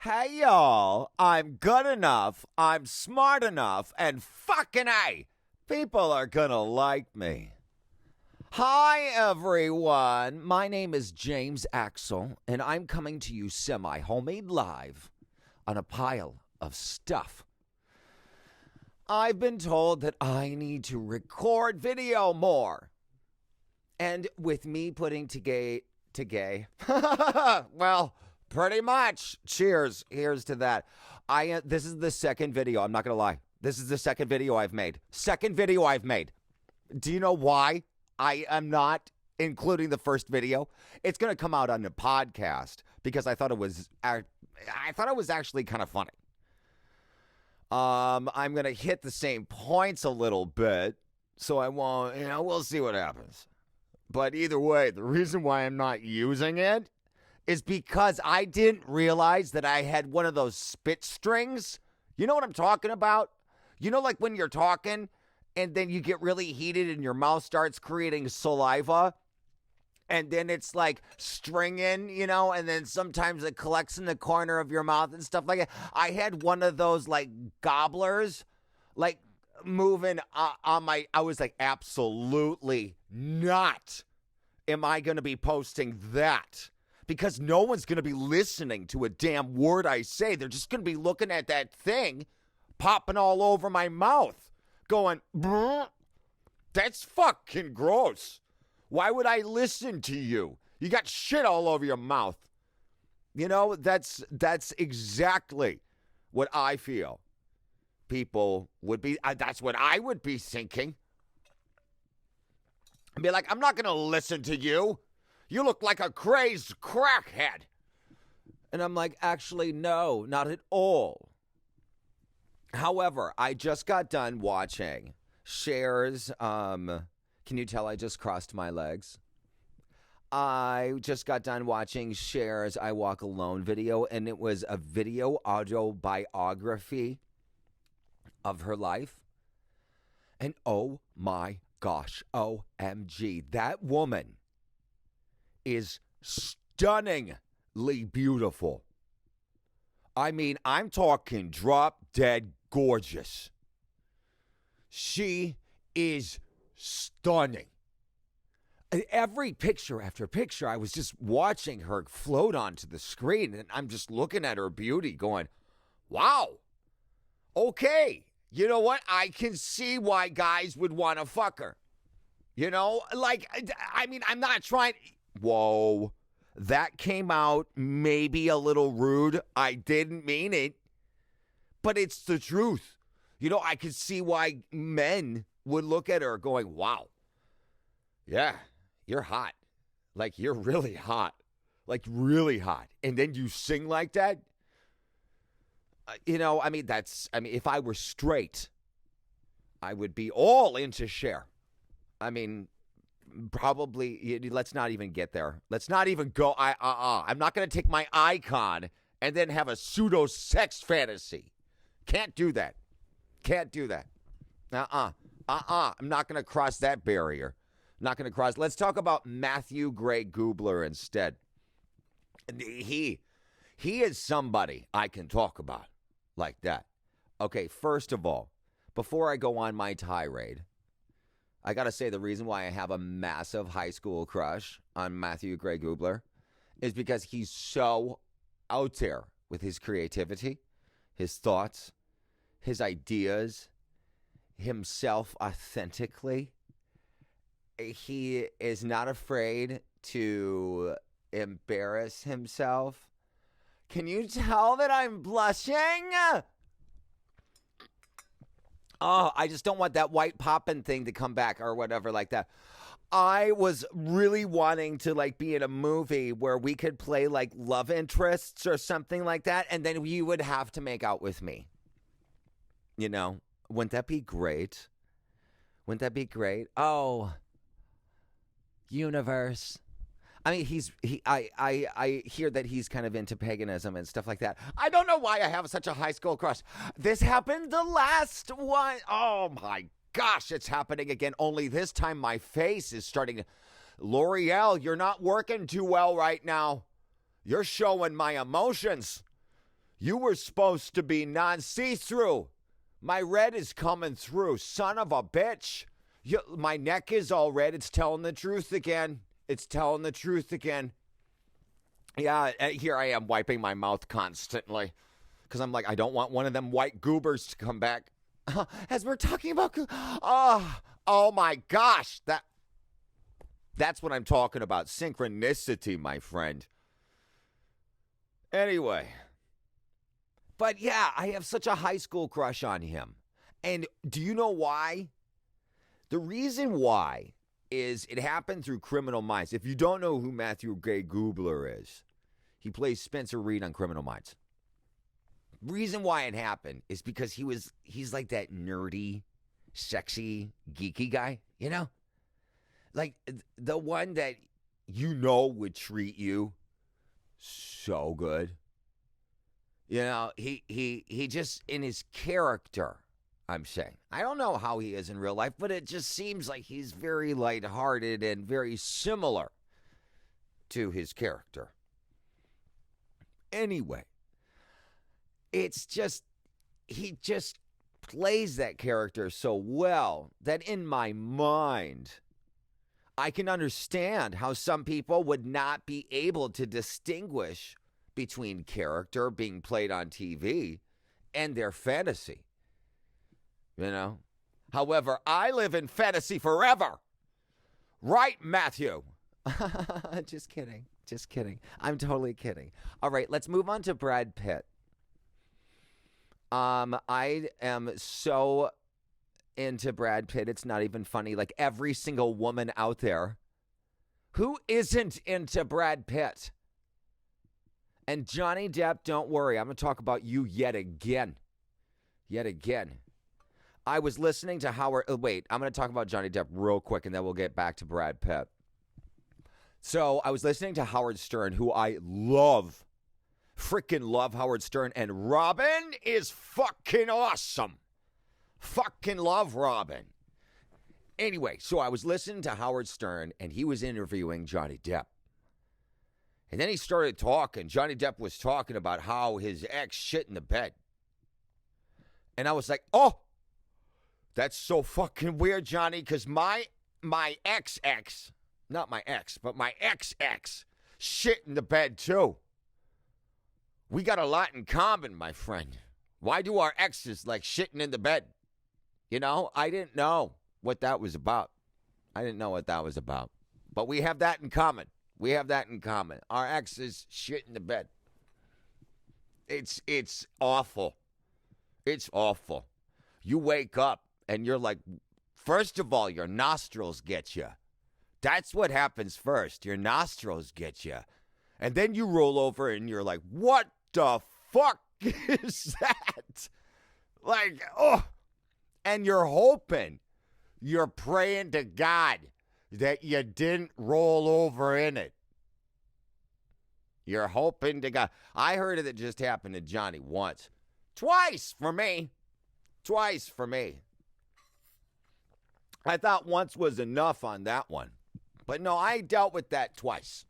Hey y'all, I'm good enough, I'm smart enough, and fucking A, people are gonna like me. Hi everyone, my name is James Axl, and I'm coming to you semi-homemade live on a pile of stuff. I've been told that I need to record video more. And with me putting well, pretty much. Cheers. Here's to that. This is the second video. I'm not going to lie. This is the second video I've made. Do you know why I am not including the first video? It's going to come out on the podcast because I thought it was actually kind of funny. I'm going to hit the same points a little bit, so I won't, we'll see what happens. But either way, the reason why I'm not using it is because I didn't realize that I had one of those spit strings. You know what I'm talking about? You know, like when you're talking and then you get really heated and your mouth starts creating saliva and then it's like stringing, and then sometimes it collects in the corner of your mouth and stuff like that. I had one of those like gobblers, like moving I was like, absolutely not am I going to be posting that. Because no one's going to be listening to a damn word I say. They're just going to be looking at that thing popping all over my mouth, going, that's fucking gross. Why would I listen to you? You got shit all over your mouth. That's exactly what I feel. People would be, that's what I would be thinking. I'd be like, I'm not going to listen to you. You look like a crazed crackhead. And I'm like, actually, no, not at all. However, I just got done watching Cher's, can you tell I just crossed my legs? I just got done watching Cher's I Walk Alone video, and it was a video autobiography of her life. And oh my gosh, OMG, that woman is stunningly beautiful. I mean, I'm talking drop dead gorgeous. She is stunning. Every picture after picture, I was just watching her float onto the screen, and I'm just looking at her beauty going, wow, okay. You know what? I can see why guys would want to fuck her. I'm not trying. Whoa, that came out maybe a little rude. I didn't mean it, but it's the truth. I could see why men would look at her going, wow, yeah, you're hot. Like, you're really hot. Like, really hot. And then you sing like that. If I were straight, I would be all into Cher. Probably, let's not even get there. Let's not even go. I'm not going to take my icon and then have a pseudo sex fantasy. Can't do that. I'm not going to cross that barrier. Let's talk about Matthew Gray Gubler instead. He is somebody I can talk about like that. Okay, first of all, before I go on my tirade, I got to say the reason why I have a massive high school crush on Matthew Gray Gubler is because he's so out there with his creativity, his thoughts, his ideas, himself authentically. He is not afraid to embarrass himself. Can you tell that I'm blushing? Oh, I just don't want that white poppin' thing to come back or whatever like that. I was really wanting to be in a movie where we could play love interests or something like that, and then you would have to make out with me. Wouldn't that be great? Oh, universe. I hear that he's kind of into paganism and stuff like that. I don't know why I have such a high school crush. This happened the last one. Oh my gosh, it's happening again. Only this time my face is starting to... L'Oreal, you're not working too well right now. You're showing my emotions. You were supposed to be non-see-through. My red is coming through, son of a bitch. My neck is all red. It's telling the truth again. Yeah, here I am wiping my mouth constantly because I'm like, I don't want one of them white goobers to come back. As we're talking about, oh my gosh, that's what I'm talking about. Synchronicity, my friend. Anyway, but yeah, I have such a high school crush on him. And do you know why? The reason why is it happened through Criminal Minds. If you don't know who Matthew Gray Gubler is, he plays Spencer Reed on Criminal Minds. Reason why it happened is because he's like that nerdy, sexy, geeky guy, you know? Like the one that you know would treat you so good. You know, he just, in his character, I'm saying. I don't know how he is in real life, but it just seems like he's very lighthearted and very similar to his character. Anyway, it's just, he just plays that character so well that in my mind, I can understand how some people would not be able to distinguish between character being played on TV and their fantasy. You know? However, I live in fantasy forever. Right, Matthew? Just kidding. I'm totally kidding. All right, let's move on to Brad Pitt. I am so into Brad Pitt, it's not even funny. Like every single woman out there, who isn't into Brad Pitt? And Johnny Depp, don't worry, I'm going to talk about you yet again. I was listening to Howard. Wait, I'm going to talk about Johnny Depp real quick, and then we'll get back to Brad Pitt. So I was listening to Howard Stern, who I love. Freaking love Howard Stern. And Robin is fucking awesome. Fucking love Robin. Anyway, so I was listening to Howard Stern, and he was interviewing Johnny Depp. And then he started talking. Johnny Depp was talking about how his ex shit in the bed. And I was like, oh, that's so fucking weird, Johnny, because my ex, not my ex, but my ex shit in the bed too. We got a lot in common, my friend. Why do our exes like shitting in the bed? You know, I didn't know what that was about. But we have that in common. Our exes shit in the bed. It's awful. It's awful. You wake up and you're like, first of all, your nostrils get you. That's what happens first. Your nostrils get you. And then you roll over and you're like, what the fuck is that? Like, oh. And you're hoping, you're praying to God that you didn't roll over in it. You're hoping to God. I heard it just happened to Johnny once. Twice for me. I thought once was enough on that one. But no, I dealt with that twice.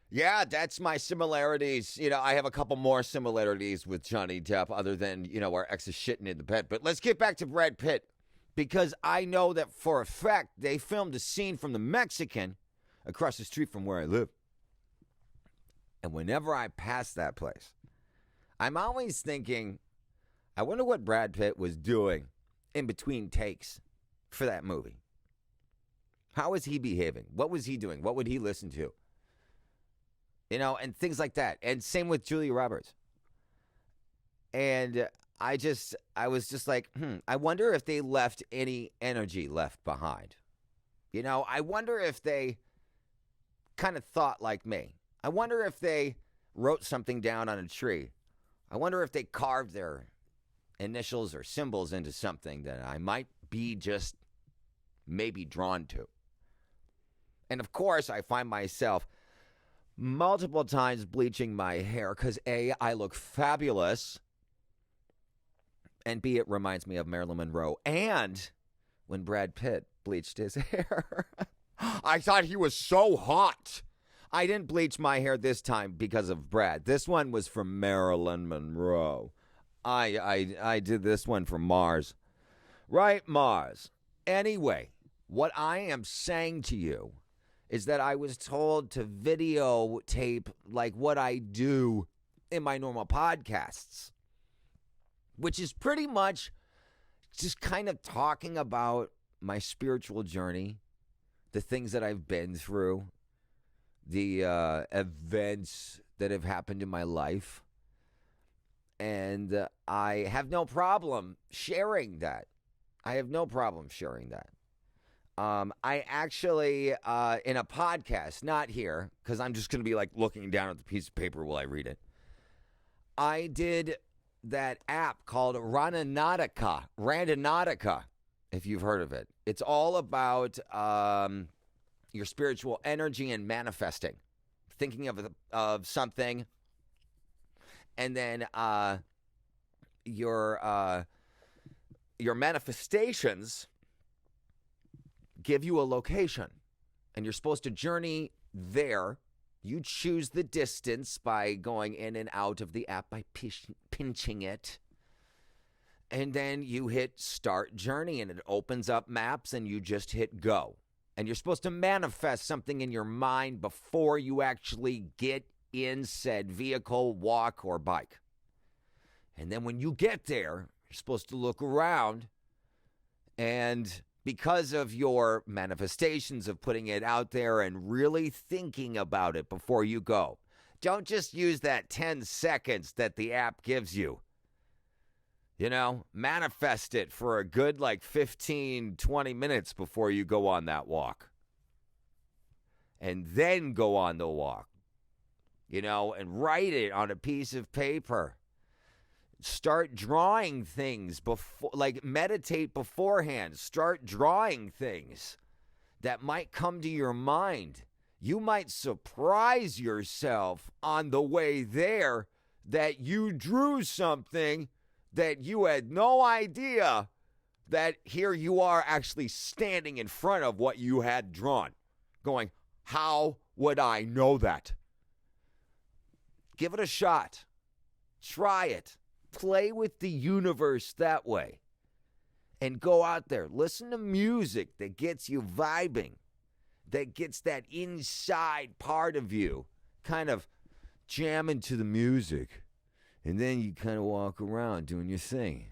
Yeah, that's my similarities. You know, I have a couple more similarities with Johnny Depp other than, you know, our ex is shitting in the bed. But let's get back to Brad Pitt. Because I know that for a fact they filmed a scene from the Mexican across the street from where I live. And whenever I pass that place, I'm always thinking, I wonder what Brad Pitt was doing in between takes for that movie. How was he behaving? What was he doing? What would he listen to? You know, and things like that. And same with Julia Roberts. And I was just like, I wonder if they left any energy left behind. You know, I wonder if they kind of thought like me. I wonder if they wrote something down on a tree. I wonder if they carved their initials or symbols into something that I might be just maybe drawn to. And of course, I find myself multiple times bleaching my hair because A, I look fabulous, and B, it reminds me of Marilyn Monroe. And when Brad Pitt bleached his hair, I thought he was so hot. I didn't bleach my hair this time because of Brad. This one was from Marilyn Monroe. I did this one for Mars. Right, Mars. Anyway, what I am saying to you is that I was told to videotape like what I do in my normal podcasts, which is pretty much just kind of talking about my spiritual journey, the things that I've been through, the events that have happened in my life. And I have no problem sharing that. I actually, in a podcast, not here, because I'm just going to be like looking down at the piece of paper while I read it. I did that app called Randonautica, if you've heard of it. It's all about your spiritual energy and manifesting, thinking of something, and then your manifestations give you a location, and you're supposed to journey there. You choose the distance by going in and out of the app by pinching it. And then you hit start journey, and it opens up maps, and you just hit go. And you're supposed to manifest something in your mind before you actually get in said vehicle, walk, or bike. And then when you get there, you're supposed to look around, and because of your manifestations of putting it out there and really thinking about it before you go, don't just use that 10 seconds that the app gives you. You know, manifest it for a good 15, 20 minutes before you go on that walk. And then go on the walk. You know, and write it on a piece of paper. Start drawing things before, meditate beforehand. Start drawing things that might come to your mind. You might surprise yourself on the way there that you drew something that you had no idea that here you are actually standing in front of what you had drawn. Going, how would I know that? Give it a shot. Try it. Play with the universe that way. And go out there. Listen to music that gets you vibing. That gets that inside part of you kind of jamming to the music. And then you kind of walk around doing your thing.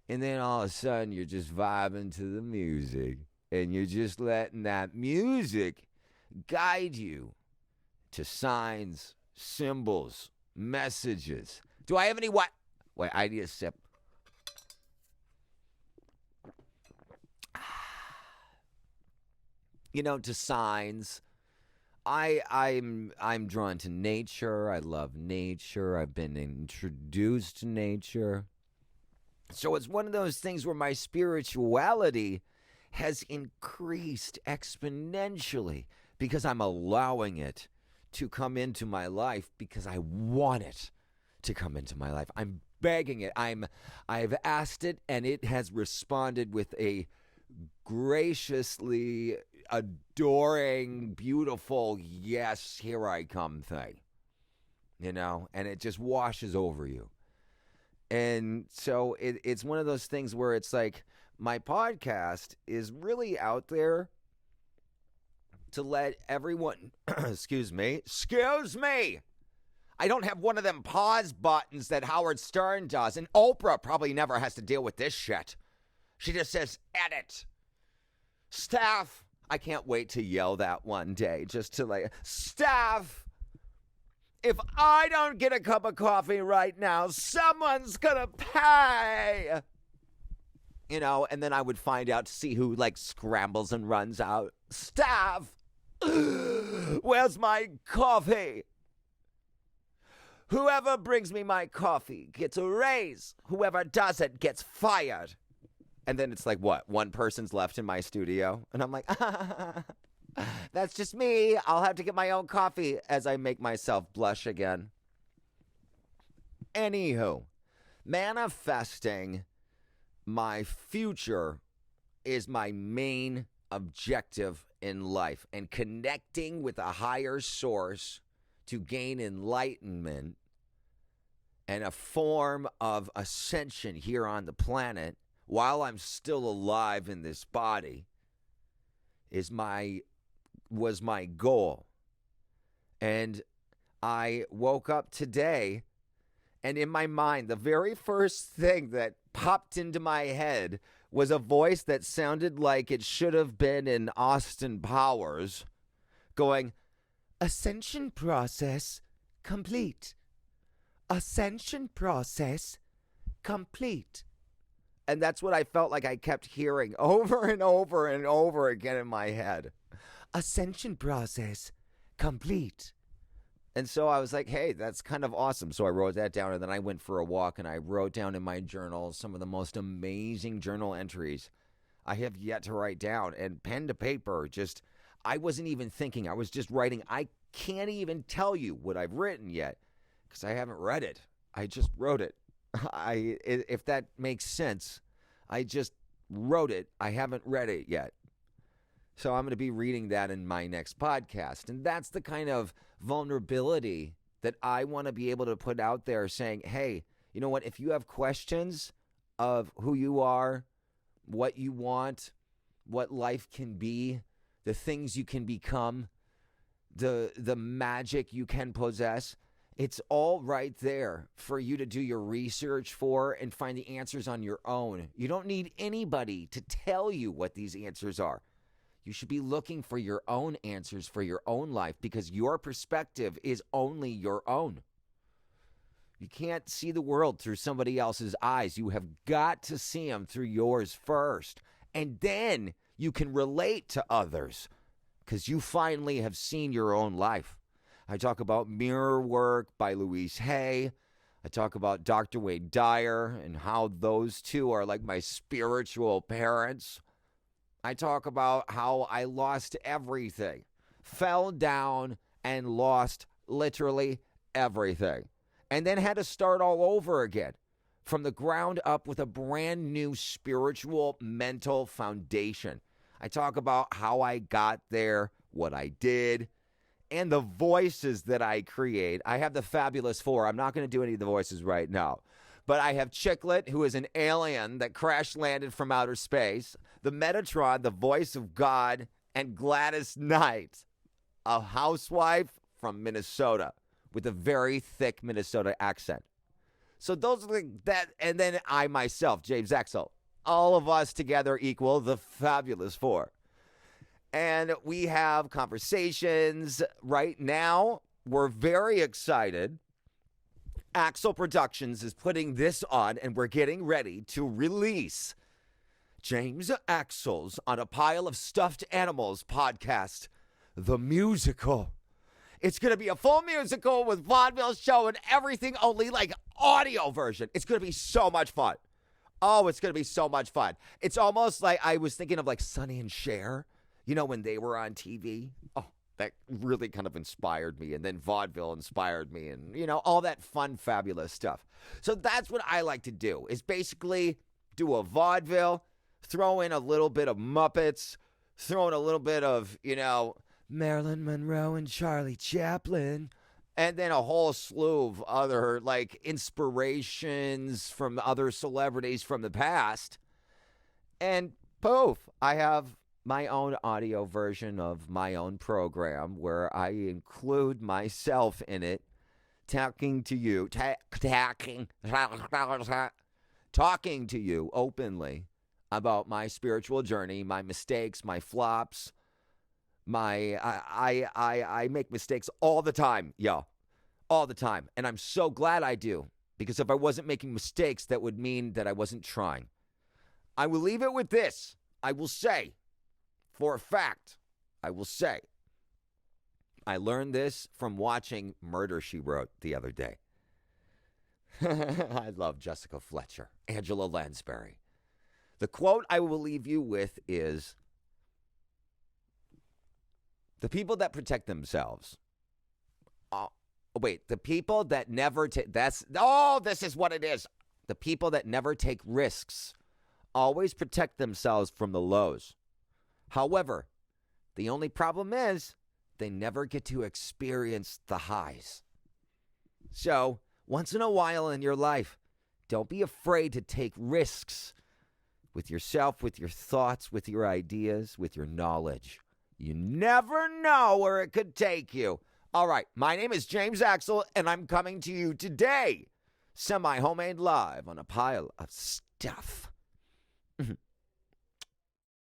And then all of a sudden you're just vibing to the music. And you're just letting that music guide you to signs, symbols, messages. Do I have any what? Wait, I need a sip. You know, to signs. I'm drawn to nature. I love nature. I've been introduced to nature. So it's one of those things where my spirituality has increased exponentially because I'm allowing it to come into my life because I want it to come into my life. I'm begging it. I've asked it, and it has responded with a graciously adoring, beautiful, yes, here I come thing. You know, and it just washes over you. And so it's one of those things where it's like my podcast is really out there to let everyone, excuse me, I don't have one of them pause buttons that Howard Stern does, and Oprah probably never has to deal with this shit. She just says, edit. Staff, I can't wait to yell that one day, just to staff, if I don't get a cup of coffee right now, someone's gonna pay. You know, and then I would find out to see who scrambles and runs out. Staff, where's my coffee? Whoever brings me my coffee gets a raise. Whoever doesn't gets fired. And then it's what? One person's left in my studio. And I'm like, that's just me. I'll have to get my own coffee as I make myself blush again. Anywho, manifesting my future is my main objective in life and connecting with a higher source to gain enlightenment and a form of ascension here on the planet while I'm still alive in this body was my goal. And I woke up today, and in my mind, the very first thing that popped into my head was a voice that sounded like it should have been in Austin Powers going, "Ascension process complete. Ascension process complete." And that's what I felt like I kept hearing over and over and over again in my head. Ascension process complete. And so I was like, hey, that's kind of awesome. So I wrote that down, and then I went for a walk, and I wrote down in my journal some of the most amazing journal entries I have yet to write down. And pen to paper, I wasn't even thinking. I was just writing. I can't even tell you what I've written yet because I haven't read it. I just wrote it. If that makes sense, I just wrote it. I haven't read it yet. So I'm going to be reading that in my next podcast. And that's the kind of vulnerability that I want to be able to put out there, saying, hey, you know what? If you have questions of who you are, what you want, what life can be, the things you can become, the magic you can possess, it's all right there for you to do your research for and find the answers on your own. You don't need anybody to tell you what these answers are. You should be looking for your own answers for your own life because your perspective is only your own. You can't see the world through somebody else's eyes. You have got to see them through yours first. And then you can relate to others because you finally have seen your own life. I talk about Mirror Work by Louise Hay. I talk about Dr. Wayne Dyer and how those two are like my spiritual parents. I talk about how I lost everything, fell down and lost literally everything, and then had to start all over again from the ground up with a brand new spiritual mental foundation. I talk about how I got there, what I did, and the voices that I create. I have the Fabulous Four. I'm not going to do any of the voices right now. But I have Chicklet, who is an alien that crash-landed from outer space, the Metatron, the voice of God, and Gladys Knight, a housewife from Minnesota with a very thick Minnesota accent. So those are that, and then I myself, James Axl. All of us together equal the Fabulous Four. And we have conversations right now. We're very excited. Axl Productions is putting this on, and we're getting ready to release James Axl's On a Pile of Stuffed Animals podcast, the musical. It's going to be a full musical with vaudeville show and everything, only like audio version. It's going to be so much fun. Oh, it's going to be so much fun. It's almost like I was thinking of like Sonny and Cher, you know, when they were on TV. Oh, that really kind of inspired me. And then vaudeville inspired me and, you know, all that fun, fabulous stuff. So that's what I like to do, is basically do a vaudeville, throw in a little bit of Muppets, throw in a little bit of, you know, Marilyn Monroe and Charlie Chaplin, and then a whole slew of other, like, inspirations from other celebrities from the past. And poof, I have my own audio version of my own program where I include myself in it, talking to you, talking to you openly about my spiritual journey, my mistakes, my flops. I make mistakes all the time, all the time. And I'm so glad I do, because if I wasn't making mistakes, that would mean that I wasn't trying. I will leave it with this. I will say, for a fact, I learned this from watching Murder, She Wrote the other day. I love Jessica Fletcher, Angela Lansbury. The quote I will leave you with is, the people that protect themselves. The people that never take, this is what it is. The people that never take risks always protect themselves from the lows. However, The only problem is they never get to experience the highs. So, once in a while in your life, don't be afraid to take risks with yourself, with your thoughts, with your ideas, with your knowledge. You never know where it could take you. All right, my name is James Axl, and I'm coming to you today, semi-homemade live on a pile of stuff.